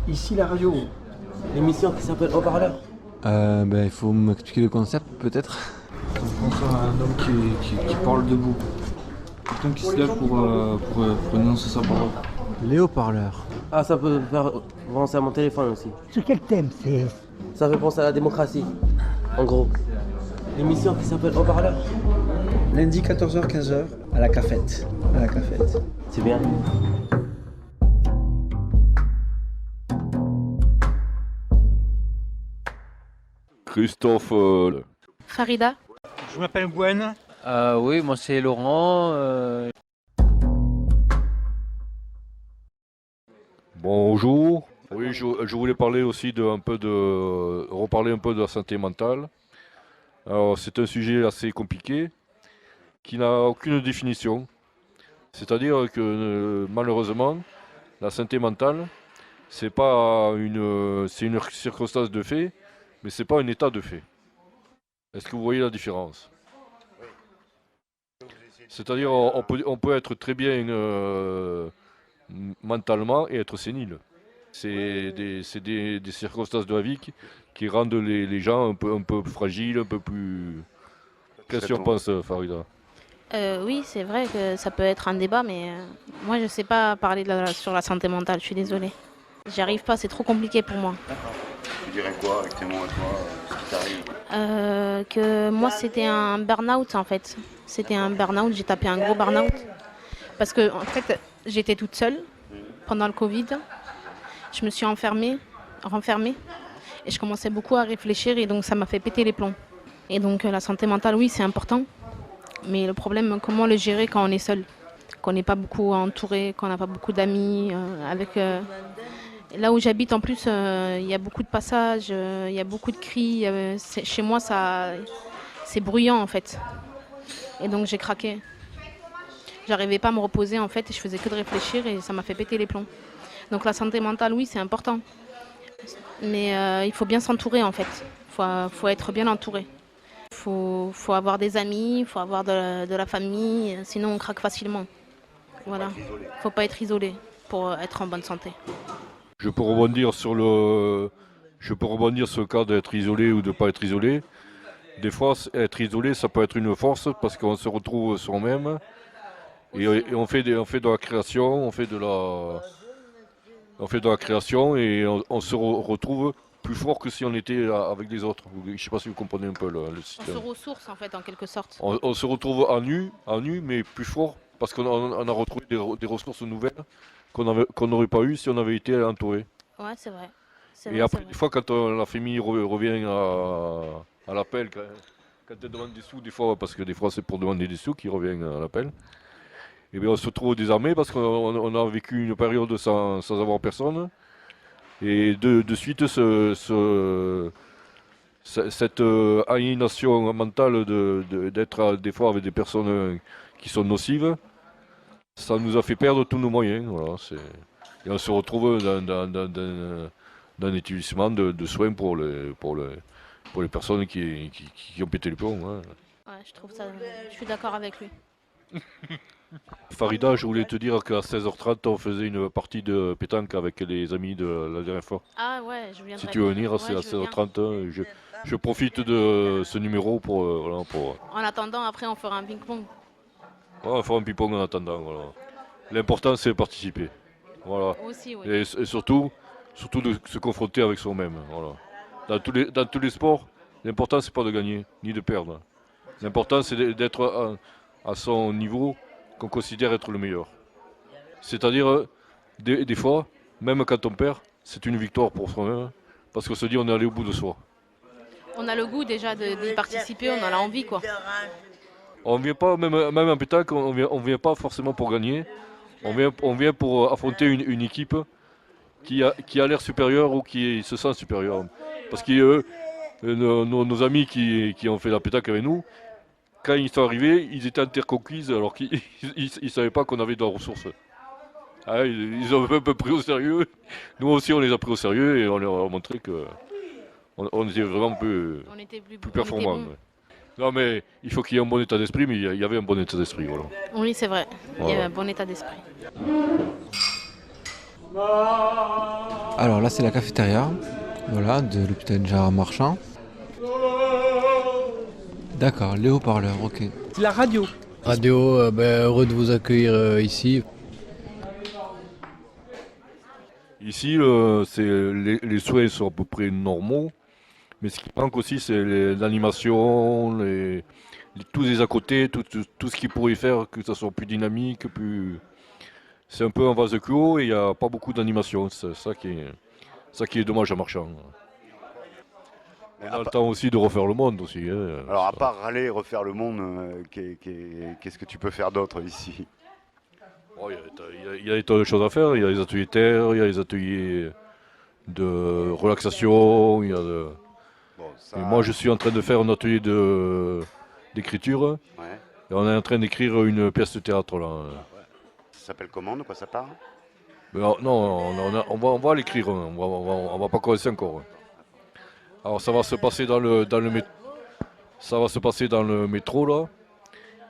Ici la radio, l'émission qui s'appelle Haut-Parleur. Il faut m'expliquer le concept peut-être. On pense à un homme qui parle debout. Quelqu'un qui se lève pour énoncer sa parole. Les haut-parleurs. Ah, ça peut faire penser à mon téléphone aussi. Sur quel thème c'est? Ça fait penser à la démocratie, en gros. L'émission qui s'appelle Haut-Parleur. Lundi 14h-15h à la cafette. C'est bien. Christophe. Farida. Je m'appelle Gwen. Oui, moi c'est Laurent. Bonjour. Oui, je voulais parler aussi reparler un peu de la santé mentale. Alors, c'est un sujet assez compliqué qui n'a aucune définition. C'est-à-dire que malheureusement, la santé mentale, c'est une circonstance de fait, mais c'est pas un état de fait. Est-ce que vous voyez la différence? C'est-à-dire on peut être très bien mentalement et être sénile. C'est des circonstances de la vie qui rendent les gens un peu fragiles, un peu plus... Qu'est-ce que tu en penses, Farida? Oui, c'est vrai que ça peut être un débat, mais moi je sais pas parler sur la santé mentale, je suis désolée. J'y arrive pas, c'est trop compliqué pour moi. Tu dirais quoi avec tes mots à toi, ce qui t'arrive? Que moi c'était un burn-out en fait. C'était un burn-out, j'ai tapé un gros burn-out. Parce que en fait, j'étais toute seule pendant le Covid. Je me suis renfermée. Et je commençais beaucoup à réfléchir et donc ça m'a fait péter les plombs. Et donc la santé mentale, oui, c'est important. Mais le problème, comment le gérer quand on est seul? Qu'on n'est pas beaucoup entouré, qu'on n'a pas beaucoup d'amis. Là où j'habite, en plus, il y a beaucoup de passages, il y a beaucoup de cris. Chez moi, c'est bruyant, en fait. Et donc, j'ai craqué. J'arrivais pas à me reposer, en fait, et je faisais que de réfléchir et ça m'a fait péter les plombs. Donc, la santé mentale, oui, c'est important. Mais il faut bien s'entourer, en fait. Faut être bien entouré. Faut avoir des amis, il faut avoir de la famille, sinon on craque facilement. Voilà. Faut pas être isolé pour être en bonne santé. Je peux rebondir sur le cas d'être isolé ou de ne pas être isolé. Des fois, être isolé, ça peut être une force parce qu'on se retrouve soi-même et on fait de la création, et on se retrouve plus fort que si on était avec les autres. Je ne sais pas si vous comprenez un peu le système. On se ressource en fait en quelque sorte. On se retrouve à nu, mais plus fort parce qu'on a retrouvé des ressources nouvelles qu'on n'aurait pas eues si on avait été entouré. Ouais, c'est vrai. Et après, des fois, quand la famille revient à l'appel, quand elle demande des sous, des fois, parce que des fois c'est pour demander des sous qu'ils reviennent à l'appel, et bien on se trouve désarmé parce qu'on a vécu une période sans avoir personne. Et de suite, cette aliénation mentale d'être des fois avec des personnes qui sont nocives, ça nous a fait perdre tous nos moyens. Voilà, et on se retrouve dans un établissement de soins pour les personnes qui ont pété le plomb. Hein. Ouais, je suis d'accord avec lui. Farida, je voulais te dire qu'à 16h30, on faisait une partie de pétanque avec les amis de la dernière fois. Ah ouais, je viendrai. Si tu veux venir, c'est à 16h30. Je profite de ce numéro pour... En attendant, après, on fera un ping-pong. Ouais, on fera un ping-pong en attendant. Voilà. L'important, c'est de participer. Voilà. Aussi, oui. Et surtout de se confronter avec soi-même. Voilà. Dans tous les sports, l'important, c'est pas de gagner, ni de perdre. L'important, c'est d'être à son niveau qu'on considère être le meilleur. C'est-à-dire, des fois, même quand on perd, c'est une victoire pour soi-même, parce qu'on se dit on est allé au bout de soi. On a le goût déjà d'y participer, on a l'envie quoi. On vient pas, même en pétanque, on vient pas forcément pour gagner, on vient pour affronter une équipe qui a l'air supérieure ou qui se sent supérieure. Parce que nos amis qui ont fait la pétanque avec nous, quand ils sont arrivés, ils étaient en terre conquise alors qu'ils ne savaient pas qu'on avait de la ressource. Ah, ils ont un peu pris au sérieux. Nous aussi, on les a pris au sérieux et on leur a montré qu'on était vraiment plus performants. Bon. Non, mais il faut qu'il y ait un bon état d'esprit, mais il y avait un bon état d'esprit. Voilà. Oui, c'est vrai. Voilà. Il y avait un bon état d'esprit. Alors là, c'est la cafétéria, voilà, de l'hôpital Gérard Marchand. D'accord, les haut-parleurs, ok. La radio. Radio, heureux de vous accueillir ici. Ici, les soins sont à peu près normaux, mais ce qui manque aussi, c'est l'animation, tous les à côté, tout ce qui pourrait faire que ça soit plus dynamique, plus... C'est un peu un vase clos et il n'y a pas beaucoup d'animation. C'est ça qui est dommage à Marchand. On a le temps aussi de refaire le monde aussi. Hein, Alors, à part râler et refaire le monde, qu'est-ce que tu peux faire d'autre ici? Oh, il y a des tas de choses à faire. Il y a les ateliers terre, il y a les ateliers de relaxation. Bon, ça... Et moi, je suis en train de faire un atelier d'écriture. Ouais. Et on est en train d'écrire une pièce de théâtre là. Ça s'appelle comment? De quoi ça parle? Non, on va l'écrire. On va pas commencer encore. Alors ça va se passer dans le métro là.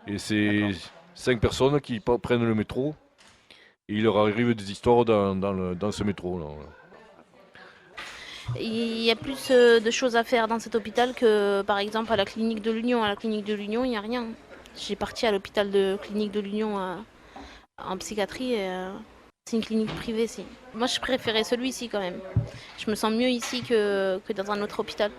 Et c'est 5 personnes qui prennent le métro. Et il leur arrive des histoires dans ce métro là. Il y a plus de choses à faire dans cet hôpital que par exemple à la clinique de l'Union. À la clinique de l'Union, il n'y a rien. J'ai parti à l'hôpital de clinique de l'Union en psychiatrie. C'est une clinique privée. Moi, je préférais celui-ci quand même. Je me sens mieux ici que dans un autre hôpital.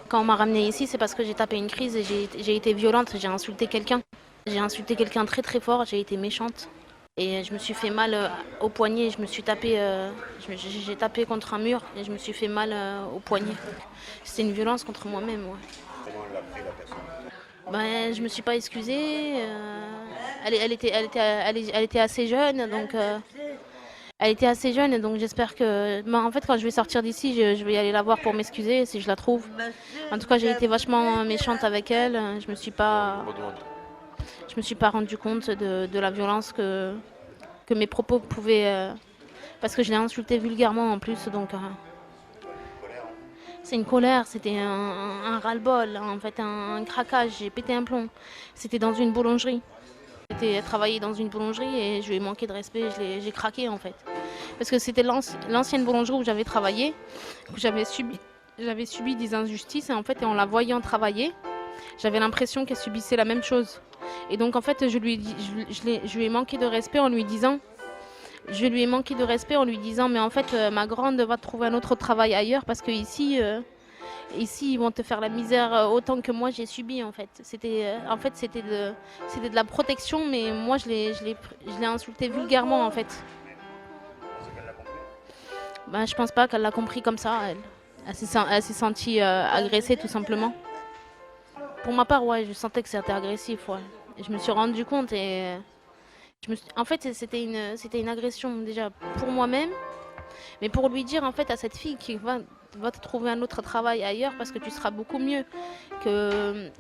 Quand on m'a ramenée ici, c'est parce que j'ai tapé une crise et j'ai été violente. J'ai insulté quelqu'un. J'ai insulté quelqu'un très très fort. J'ai été méchante. Et je me suis fait mal au poignet. J'ai tapé contre un mur et je me suis fait mal au poignet. C'était une violence contre moi-même. Ouais. Comment l'a pris la personne? Je me suis pas excusée. Elle était assez jeune, donc j'espère que. En fait, quand je vais sortir d'ici, je vais aller la voir pour m'excuser si je la trouve. En tout cas, j'ai été vachement méchante avec elle. Je me suis pas rendu compte de la violence que mes propos pouvaient. Parce que je l'ai insultée vulgairement en plus, donc. C'est une colère, c'était un ras-le-bol, en fait, un craquage, j'ai pété un plomb. C'était dans une boulangerie. J'étais travaillé dans une boulangerie et je lui ai manqué de respect, j'ai craqué en fait. Parce que c'était l'ancienne boulangerie où j'avais travaillé, où j'avais subi des injustices et en fait, en la voyant travailler, j'avais l'impression qu'elle subissait la même chose. Et donc en fait, je lui ai manqué de respect en lui disant... mais en fait, ma grande va trouver un autre travail ailleurs parce que ici, ils vont te faire la misère autant que moi j'ai subi en fait. C'était de la protection, mais moi je l'ai insulté vulgairement en fait. Je pense pas qu'elle l'a compris comme ça. Elle s'est sentie agressée tout simplement. Pour ma part, ouais, je sentais que c'était agressif. Ouais. Et je me suis rendu compte et... En fait, c'était une agression déjà pour moi-même, mais pour lui dire en fait à cette fille qui va te trouver un autre travail ailleurs parce que tu seras beaucoup mieux.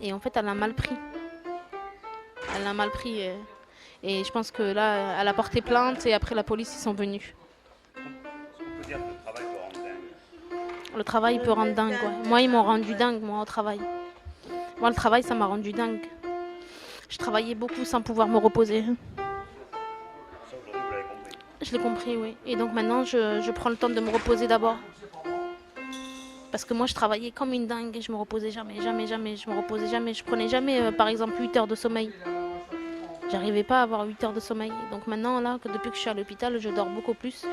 Et en fait, elle l'a mal pris. Et je pense que là, elle a porté plainte et après la police ils sont venus. On peut dire que le travail peut rendre dingue. Le travail peut rendre dingue. Ouais. Moi, ils m'ont rendu dingue, moi, au travail. Moi, le travail, ça m'a rendu dingue. Je travaillais beaucoup sans pouvoir me reposer. Je l'ai compris, oui. Et donc maintenant, je prends le temps de me reposer d'abord. Parce que moi, je travaillais comme une dingue et je me reposais jamais. Je me reposais jamais. Je prenais jamais, par exemple, 8 heures de sommeil. J'arrivais pas à avoir 8 heures de sommeil. Donc maintenant, là, depuis que je suis à l'hôpital, je dors beaucoup plus.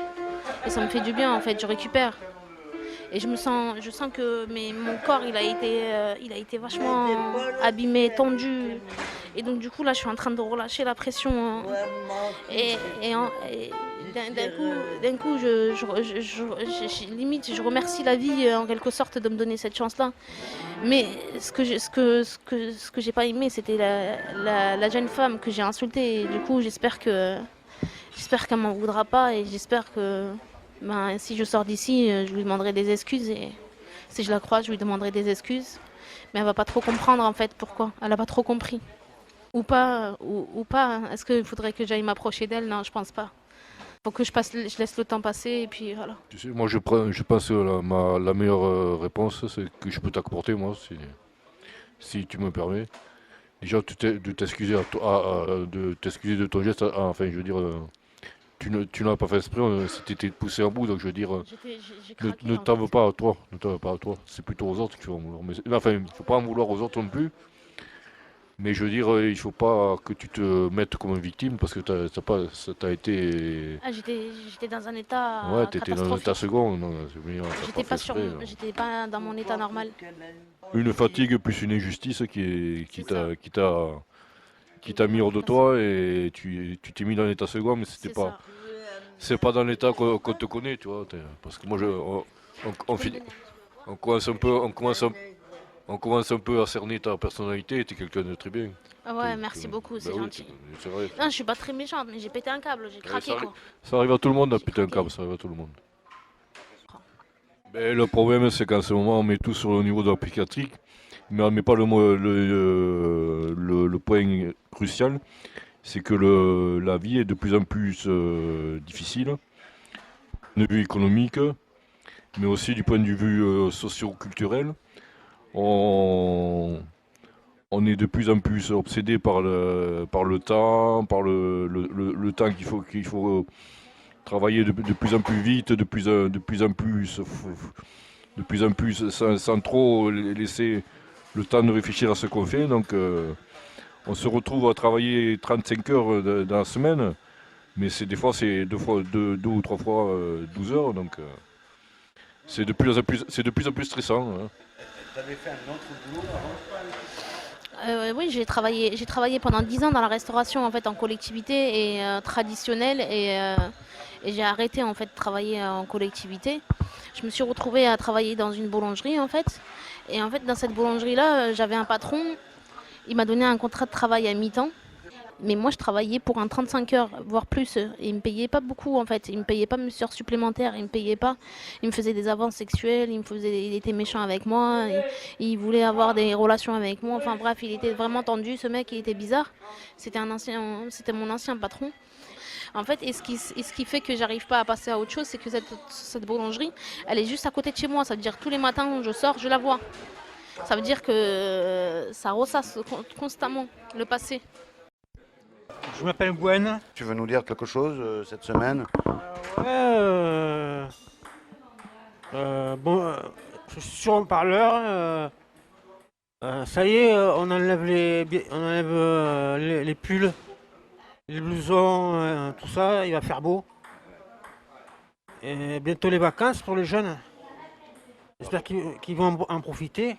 Et ça me fait du bien, en fait. Je récupère. Et je sens que mon corps, il a été vachement abîmé, tendu. Et donc du coup, là, je suis en train de relâcher la pression. Et d'un coup, limite, je remercie la vie en quelque sorte de me donner cette chance-là. Mais ce que j'ai pas aimé, c'était la jeune femme que j'ai insultée. Et du coup, j'espère qu'elle m'en voudra pas et j'espère que si je sors d'ici, je lui demanderai des excuses. Et si je la croise, je lui demanderai des excuses. Mais elle va pas trop comprendre en fait pourquoi. Elle a pas trop compris. Ou pas. Est-ce qu'il faudrait que j'aille m'approcher d'elle? Non, je pense pas. Faut que je laisse le temps passer et puis voilà. Tu sais, moi je pense que la meilleure réponse, c'est que je peux t'apporter moi, si tu me permets. Déjà de t'excuser de ton geste, enfin je veux dire, tu n'as pas fait exprès, c'était poussé à bout, donc je veux dire, J'ai craqué. ne en t'en fait. veux pas à toi, ne t'en veux pas à toi. C'est plutôt aux autres qu'il faut en vouloir. Enfin, il ne faut pas en vouloir aux autres non plus. Mais je veux dire, il faut pas que tu te mettes comme une victime parce que t'as été. Ah, j'étais dans un état Ouais, t'étais dans un état catastrophique. second. Non, c'est bien, t'as J'étais fait pas sur, exprès, là. j'étais pas dans mon état normal. Une fatigue plus une injustice C'est ça. qui t'a mis hors de toi et tu t'es mis dans l'état second, mais C'est ça. c'est pas dans l'état qu'on te connaît, tu vois. Parce que moi, on finit- on commence un peu, on commence un peu à cerner ta personnalité et t'es quelqu'un de très bien. Ah ouais, merci beaucoup, c'est Bah oui, gentil. c'est vrai. Non, je suis pas très méchante, mais j'ai pété un câble, j'ai craqué ça, quoi. ça arrive à tout le monde, J'ai putain, un craqué. câble, ça arrive à tout le monde. Ben, le problème, c'est qu'en ce moment, on met tout sur le niveau de la psychiatrique, mais on ne met pas le point crucial, c'est que la vie est de plus en plus difficile, du point de vue économique, mais aussi du point de vue socio-culturel. On, on est de plus en plus obsédé par le temps, par le temps qu'il faut travailler de plus en plus vite, de plus en plus sans trop laisser le temps de réfléchir à ce qu'on fait. Donc on se retrouve à travailler 35 heures dans la semaine, mais des fois c'est deux ou trois fois 12 heures. Donc c'est de plus en plus stressant, hein. T'avais fait un autre boulot avant? Oui, j'ai travaillé pendant 10 ans dans la restauration en fait en collectivité et traditionnelle et j'ai arrêté en fait de travailler en collectivité. Je me suis retrouvée à travailler dans une boulangerie en fait. Et en fait dans cette boulangerie là, j'avais un patron, il m'a donné un contrat de travail à mi-temps. Mais moi je travaillais pour un 35 heures, voire plus. Et il me payait pas beaucoup en fait. Il me payait pas mes heures supplémentaires, il me payait pas. Il me faisait des avances sexuelles, il était méchant avec moi, il voulait avoir des relations avec moi. Enfin bref, il était vraiment tendu, ce mec, il était bizarre. C'était mon ancien patron. En fait, et ce qui fait que j'arrive pas à passer à autre chose, c'est que cette boulangerie, elle est juste à côté de chez moi. Ça veut dire tous les matins, je sors, je la vois. Ça veut dire que ça ressasse constamment le passé. Je m'appelle Gwen. Tu veux nous dire quelque chose cette semaine? Ouais, je suis sur un parleur. Ça y est, on enlève les pulls, les blousons, tout ça. Il va faire beau. Et bientôt les vacances pour les jeunes. J'espère qu'ils vont en profiter.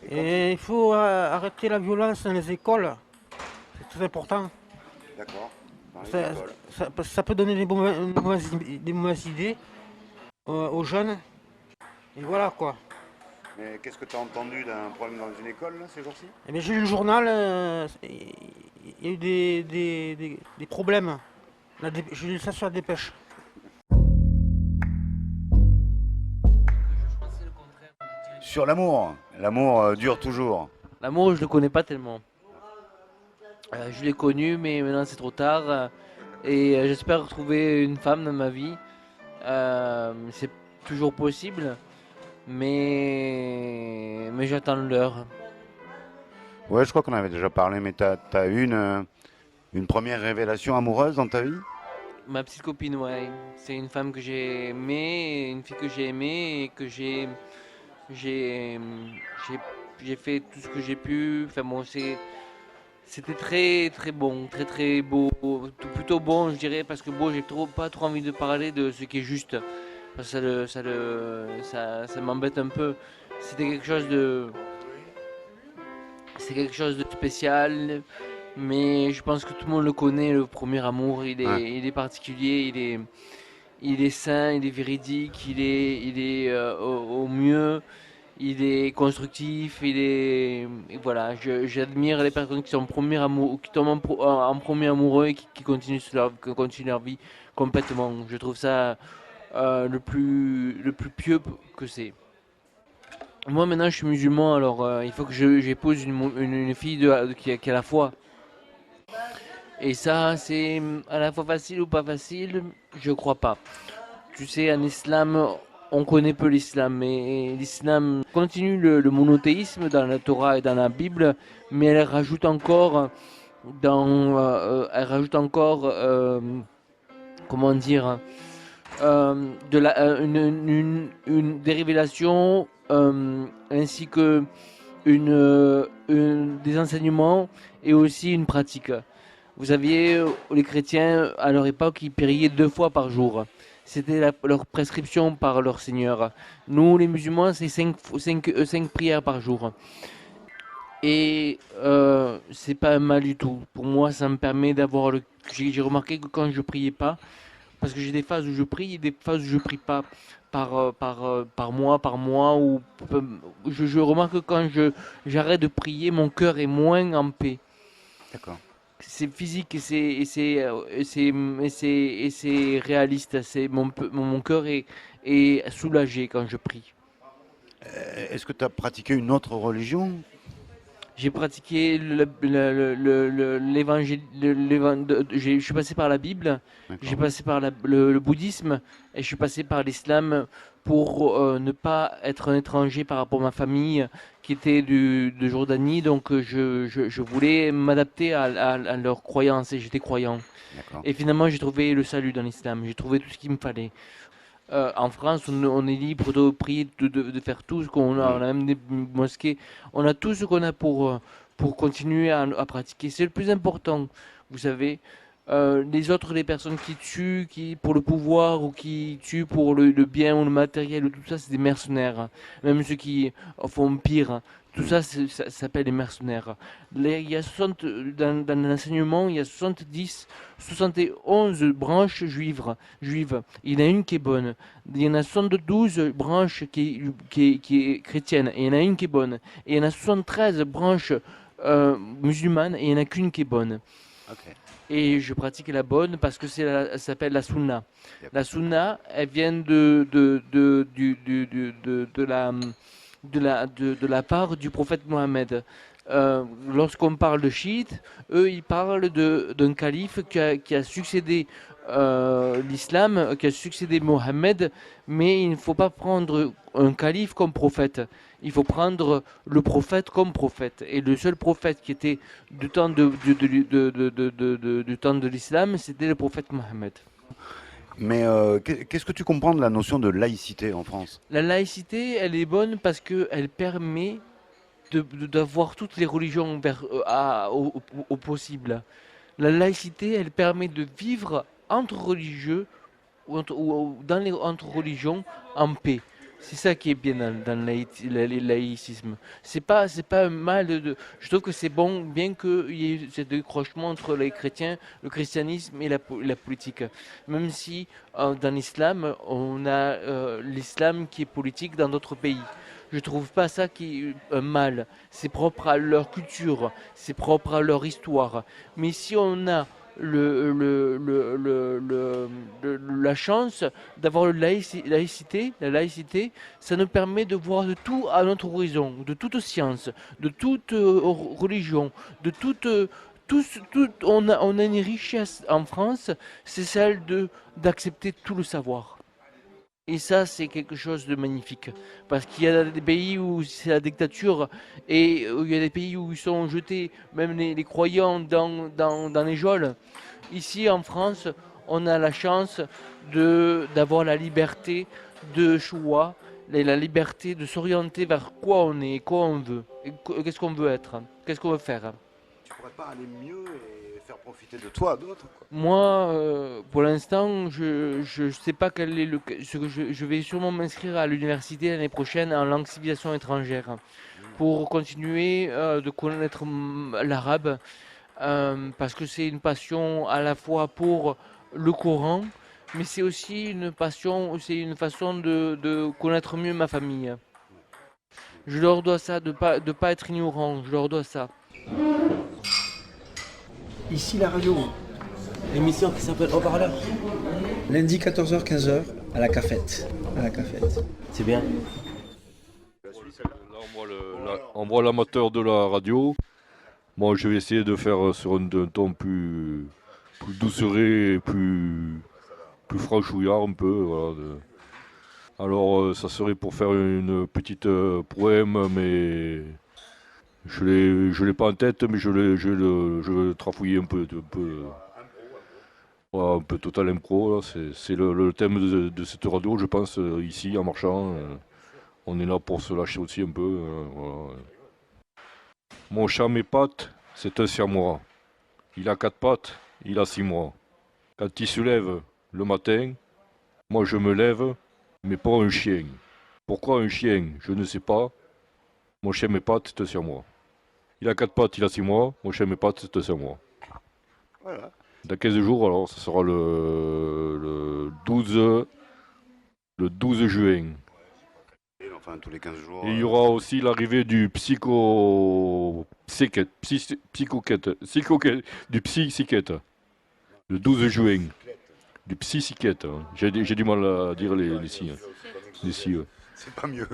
Et il faut arrêter la violence dans les écoles. C'est très important. D'accord. Ça peut donner des mauvaises idées aux jeunes. Et voilà quoi. Mais qu'est-ce que tu as entendu d'un problème dans une école là, ces jours-ci? Eh bien, j'ai lu le journal, il y a eu des problèmes. J'ai lu ça sur la dépêche. Sur l'amour. L'amour dure toujours. L'amour, je le connais pas tellement. Je l'ai connu, mais maintenant c'est trop tard. Et j'espère retrouver une femme dans ma vie. C'est toujours possible, mais j'attends l'heure. Ouais, je crois qu'on avait déjà parlé, mais t'as eu une première révélation amoureuse dans ta vie? Ma petite copine, ouais. C'est une femme que j'ai aimée, une fille que j'ai aimée et que j'ai fait tout ce que j'ai pu. Enfin bon, c'était très très bon, très très beau, plutôt bon je dirais, parce que bon, j'ai pas trop envie de parler de ce qui est juste, parce que ça m'embête un peu. C'était quelque chose de spécial, mais je pense que tout le monde le connaît, le premier amour. Il est particulier, il est sain, il est véridique, il est au mieux. Il est constructif, et voilà, j'admire les personnes qui sont qui tombent en premier amoureux et qui continuent leur vie complètement. Je trouve ça le plus pieux que c'est. Moi maintenant je suis musulman, alors il faut que j'épouse une fille qui a la foi. Et ça, c'est à la fois facile ou pas facile, je crois pas. Tu sais, en islam, on connaît peu l'islam, mais l'islam continue le monothéisme dans la Torah et dans la Bible, mais elle rajoute encore comment dire, des révélations ainsi que des enseignements et aussi une pratique. Vous saviez, les chrétiens, à leur époque, ils priaient 2 fois par jour. C'était leur prescription par leur Seigneur. Nous, les musulmans, c'est 5 prières par jour. Et c'est pas mal du tout. Pour moi, ça me permet d'avoir le... J'ai remarqué que quand je priais pas, parce que j'ai des phases où je prie et des phases où je prie pas par mois, ou je remarque que quand j'arrête de prier, mon cœur est moins en paix. D'accord. C'est physique et c'est réaliste. Mon cœur est soulagé quand je prie. Est-ce que tu as pratiqué une autre religion? J'ai pratiqué l'évangile, je suis passé par la Bible, j'ai passé par le bouddhisme et je suis passé par l'islam pour ne pas être un étranger par rapport à ma famille qui était de Jordanie. Donc je voulais m'adapter à leurs croyances et j'étais croyant. Et finalement j'ai trouvé le salut dans l'islam, j'ai trouvé tout ce qu'il me fallait. En France, on est libre de prier, de faire tout ce qu'on a. On a même des mosquées. On a tout ce qu'on a pour continuer à pratiquer. C'est le plus important. Vous savez, les autres, les personnes qui tuent pour le pouvoir ou qui tuent pour le bien ou le matériel, tout ça, c'est des mercenaires. Même ceux qui font pire. Tout ça, ça s'appelle des mercenaires. Il y a dans l'enseignement, il y a 71 branches juives. Il y en a une qui est bonne. Il y en a 72 branches qui est chrétienne. Et il y en a une qui est bonne. Et il y en a 73 branches musulmanes. Et il n'y en a qu'une qui est bonne. Okay. Et je pratique la bonne parce que ça s'appelle la sunna. La sunna, elle vient de la part du prophète Mohammed. Lorsqu'on parle de chiites, eux ils parlent d'un calife qui a succédé l'islam, qui a succédé Mohammed, mais il ne faut pas prendre un calife comme prophète. Il faut prendre le prophète comme prophète. Et le seul prophète qui était du temps de l'islam, c'était le prophète Mohammed. Mais qu'est-ce que tu comprends de la notion de laïcité en France? La laïcité, elle est bonne parce qu'elle permet d'avoir toutes les religions au possible. La laïcité, elle permet de vivre entre religieux ou entre religions en paix. C'est ça qui est bien dans le laïcisme. C'est pas un mal je trouve que c'est bien qu'il y ait ce décrochement entre les chrétiens, le christianisme et la politique. Même si dans l'islam, on a l'islam qui est politique dans d'autres pays. Je trouve pas ça qui est un mal. C'est propre à leur culture, c'est propre à leur histoire. Mais si on a la chance d'avoir la laïcité, ça nous permet de voir de tout à notre horizon, de toute science, de toute religion, de on a une richesse en France, c'est celle d'accepter tout le savoir. Et ça, c'est quelque chose de magnifique. Parce qu'il y a des pays où c'est la dictature et il y a des pays où ils sont jetés, même les croyants, dans les geôles. Ici, en France, on a la chance d'avoir la liberté de choix, la liberté de s'orienter vers quoi on est, quoi on veut, qu'est-ce qu'on veut être, qu'est-ce qu'on veut faire. Tu pourrais pas aller mieux et faire profiter de toi d'autres? Moi, pour l'instant, je sais pas quel est je vais sûrement m'inscrire à l'université l'année prochaine en langue civilisation étrangère pour continuer de connaître l'arabe parce que c'est une passion à la fois pour le Coran, mais c'est aussi une passion, c'est une façon de connaître mieux ma famille. Je leur dois ça, de pas être ignorant, je leur dois ça. Ici la radio. L'émission qui s'appelle Haut-Parleur. Lundi 14h-15h à la cafette. C'est bien. Là, on voit l'amateur de la radio. Moi, je vais essayer de faire sur un ton plus douceré, plus franchouillard un peu. Voilà, Alors, ça serait pour faire une petite poème, mais je l'ai pas en tête, mais je vais le trafouiller un peu. Un peu total impro, là, c'est le thème de cette radio, je pense, ici, en marchant. On est là pour se lâcher aussi un peu. Voilà. Mon chat, mes pattes, c'est un siamois. Il a 4 pattes, il a 6 mois. Quand il se lève le matin, moi je me lève, mais pas un chien. Pourquoi un chien? Je ne sais pas. Mon chien, mes pattes, c'est un siamois. Il a 4 pattes, il a 6 mois. Mon chien, mes pattes, c'est un siamois. Voilà. Dans 15 jours, alors, ça sera le 12 juin. Et enfin, tous les 15 jours. Et il y aura aussi l'arrivée du psychoquette, du psychiquette, le 12 juin. Du psychiquette. Hein. J'ai du mal à dire les signes. Les signes. C'est pas mieux.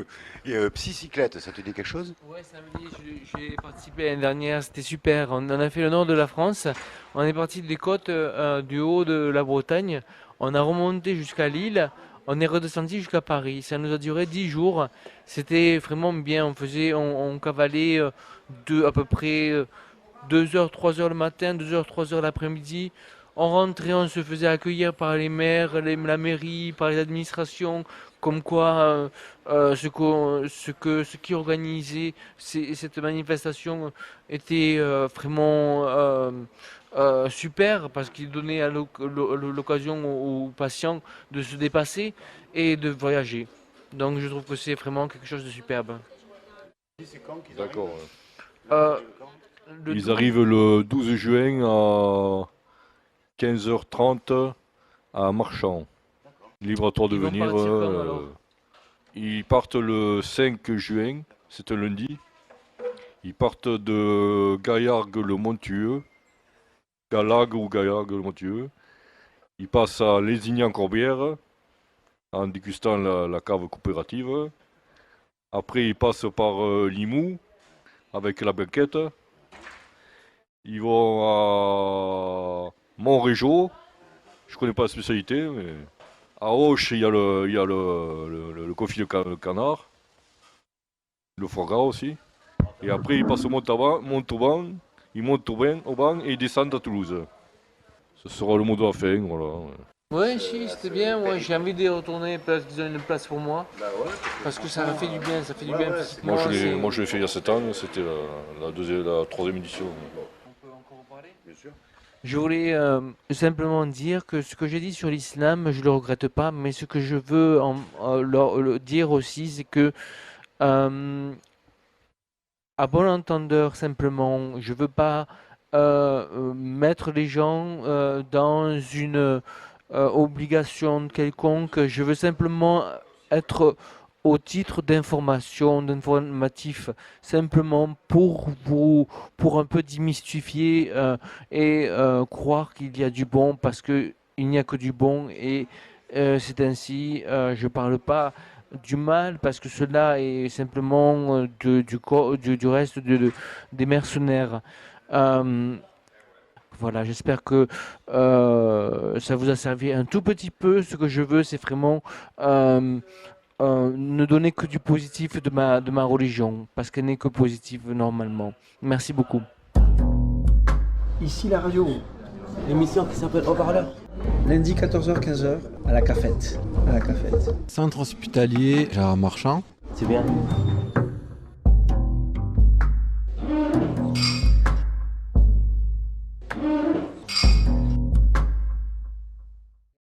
Et psycyclette, ça te dit quelque chose? Ouais, samedi, j'ai participé l'année dernière, c'était super. On a fait le nord de la France. On est parti des côtes du haut de la Bretagne. On a remonté jusqu'à Lille. On est redescendu jusqu'à Paris. Ça nous a duré 10 jours. C'était vraiment bien. On cavalait à peu près 2h, 3h le matin, 2h, 3h l'après-midi. On rentrait, on se faisait accueillir par les maires, la mairie, par les administrations, comme quoi ce qui organisait cette manifestation était vraiment super parce qu'il donnait l'occasion aux patients de se dépasser et de voyager. Donc je trouve que c'est vraiment quelque chose de superbe. D'accord. Le Ils arrivent le 12 juin à 15h30 à Marchand. Libre à toi de Ils vont venir. partir quand, alors Ils partent le 5 juin, c'est un lundi. Ils partent de Gaillargues-le-Montueux. Galargues ou Gaillargues-le-Montueux. Ils passent à Lézignan-Corbière en dégustant la cave coopérative. Après, ils passent par Limoux avec la banquette. Ils vont à Montrégeau. Je connais pas la spécialité, mais à Auch, il y a le confit de canard, le foie gras aussi. Et après, ils passent au Montauban, ils montent au Ban et ils descendent à Toulouse. Ce sera le mot de la fin, voilà. Ouais, si, c'était bien. Ouais, j'ai envie de retourner parce qu'ils ont une place pour moi. Parce que ça fait du bien, ça fait du bien physiquement. Moi, je l'ai fait il y a 7 ans, c'était la 3e édition. On peut encore en parler? Bien sûr. Je voulais simplement dire que ce que j'ai dit sur l'islam, je le regrette pas, mais ce que je veux dire aussi, c'est que à bon entendeur, simplement, je veux pas mettre les gens dans une obligation quelconque. Je veux simplement être au titre d'information, d'informatif, simplement pour un peu démystifier et croire qu'il y a du bon, parce qu'il n'y a que du bon, et c'est ainsi. Je parle pas du mal, parce que cela est simplement du reste des mercenaires. Voilà, j'espère que ça vous a servi un tout petit peu. Ce que je veux, c'est vraiment ne donner que du positif de ma religion, parce qu'elle n'est que positive normalement. Merci beaucoup. Ici la radio, L'émission qui s'appelle Haut-Parleur. lundi 14h-15h à la cafette. Centre hospitalier Gérard Marchand. C'est bien.